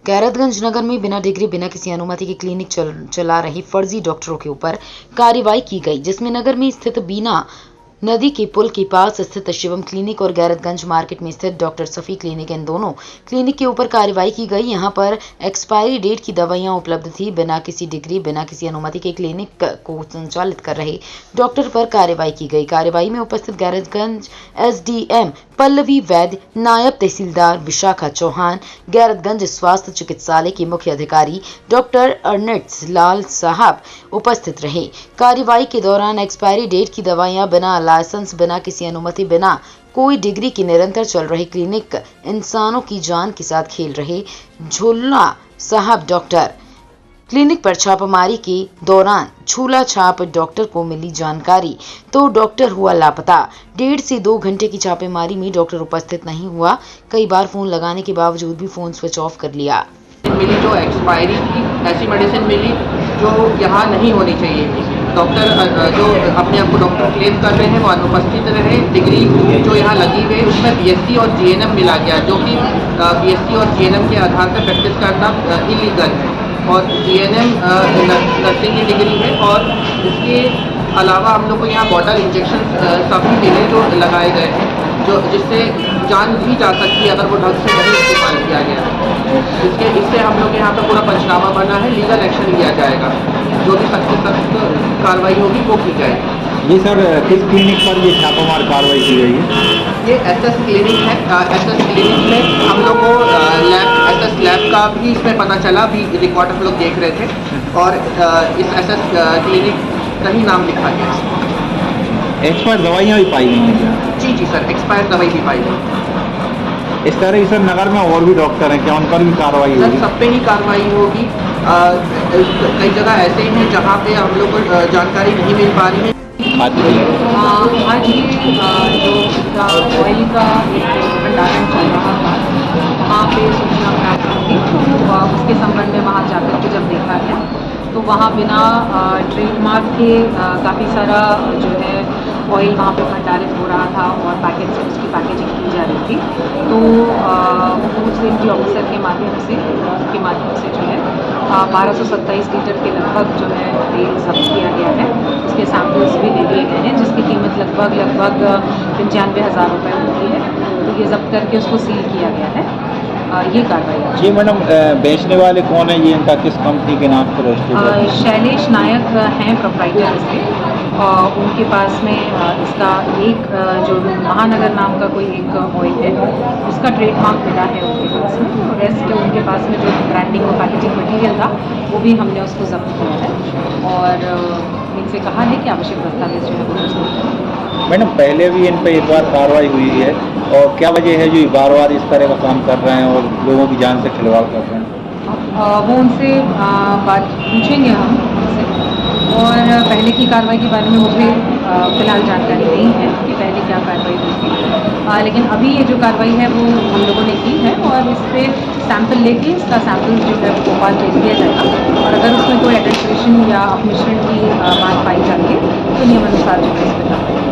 गैरतगंज नगर में बिना डिग्री बिना किसी अनुमति के क्लिनिक चला रही फर्जी डॉक्टरों के ऊपर कार्रवाई की गई, जिसमें नगर में स्थित बीना नदी के पुल के पास स्थित शिवम क्लिनिक और गैरतगंज मार्केट में स्थित डॉक्टर सफी क्लिनिक, इन दोनों क्लिनिक के ऊपर कार्रवाई की गई। यहां पर एक्सपायरी डेट की दवाइयां उपलब्ध थी। बिना किसी डिग्री बिना किसी अनुमति के क्लिनिक को संचालित कर रहे डॉक्टर पर कार्रवाई की गई। कार्रवाई में उपस्थित गैरतगंज एसडीएम पल्लवी वैद्य, नायब तहसीलदार विशाखा चौहान, गैरतगंज स्वास्थ्य चिकित्सालय के मुख्य अधिकारी डॉक्टर अर्नेस्ट लाल साहब उपस्थित रहे। कार्रवाई के दौरान एक्सपायरी डेट की दवाइयां बिना लाइसेंस बिना किसी अनुमति बिना कोई डिग्री की निरंतर चल रही क्लिनिक इंसानों की जान के साथ खेल रहे झोला साहब डॉक्टर क्लिनिक पर छापामारी के दौरान झूला छाप डॉक्टर को मिली जानकारी तो डॉक्टर हुआ लापता। 1.5 से 2 घंटे की छापेमारी में डॉक्टर उपस्थित नहीं हुआ। कई बार फोन लगाने के बावजूद भी फोन स्विच ऑफ कर लिया। मिली जो एक्सपायरी थी, ऐसी मेडिसिन मिली जो यहाँ नहीं होनी चाहिए थी। डॉक्टर जो अपने आप को डॉक्टर क्लेम कर रहे हैं वो अनुपस्थित रहे। डिग्री जो यहाँ लगी हुई है उसमें बीएससी और जीएनएम मिला गया, जो कि बीएससी और जीएनएम के आधार पर प्रैक्टिस करना इलीगल है और जीएनएम नर्सिंग की डिग्री है। और इसके अलावा हम लोग को यहाँ बॉटल इंजेक्शन सभी मिले जो लगाए गए हैं, जो जिससे जान भी जा सकती है अगर वो ढंग से नहीं इस्तेमाल किया गया। इससे हम लोग यहाँ पर पूरा पंचनामा बना है, लीगल एक्शन लिया जाएगा, जो भी सख्त से सख्त कार्रवाई होगी वो की जाएगी। जी सर, किस क्लिनिक पर ये छापामार कार्रवाई की गई है? ये एसएस क्लिनिक है। एसएस क्लिनिक में हम लोग को एसएस लैब का भी इसमें पता चला, भी रिकॉर्ड हम लोग देख रहे थे और इस एसएस क्लिनिक का ही नाम लिखा गया। एक्सपायर दवाइयाँ भी पाई गई हैं क्या? जी जी सर, एक्सपायर दवाई भी पाई गई। इस तरह सर नगर में और भी डॉक्टर हैं क्या, उन पर भी कार्रवाई सर होगी? सब पे ही कार्रवाई होगी। कई जगह ऐसे हैं जहाँ पे हम लोग को जानकारी नहीं मिल पा रही है। आज ये जो ऑयल का भंडारण चल रहा था वहाँ पे सूचना प्राप्त हुई, तो उसके संबंध में वहाँ जाकर के जब देखा गया तो वहाँ बिना ट्रेडमार्क के काफ़ी सारा जो है ऑयल वहाँ पे भंडारित हो रहा था और पैकेट से उसकी पैकेजिंग की जा रही थी। तो फूड सेफ्टी ऑफिसर के माध्यम से जो है 1227 लीटर के लगभग जो है तेल जब्त किया गया है। उसके सैंपल्स भी ले लिए गए हैं जिसकी कीमत लगभग 95,000 रुपये होती है। तो ये जब्त करके उसको सील किया गया है। ये कार्रवाई जी मैडम, बेचने वाले कौन है, ये इनका किस कंपनी के नाम पर रजिस्टर्ड? शैलेश नायक हैं प्रोप्राइटर इसके। उनके पास में इसका एक जो महानगर नाम का कोई एक ऑयल है उसका ट्रेडमार्क मिला है उनके पास में, और रेस्ट उनके पास में जो ब्रांडिंग और पैकेजिंग मटेरियल था वो भी हमने उसको जब्त किया है और इनसे कहा है कि आवश्यक दस्तावेज जो है वो प्रस्तुत करें। मैडम, पहले भी इन पर एक बार कार्रवाई हुई है और क्या वजह है जो बार बार इस तरह का काम कर रहे हैं और लोगों की जान से खिलवाड़ कर रहे हैं? वो उनसे बात पूछेंगे हम उनसे, और पहले की कार्रवाई के बारे में मुझे फ़िलहाल जानकारी नहीं है कि पहले क्या कार्रवाई हुई थी, लेकिन अभी ये जो कार्रवाई है वो हम लोगों ने की है और इस पर सैंपल लेके इसका सैंपल जो है वो भोपाल भेज दिया जाएगा और अगर उसमें कोई एडल्ट्रेशन या अपमिश्रण की बात पाई जाती है तो नियमानुसार जो है इस पर कार्रवाई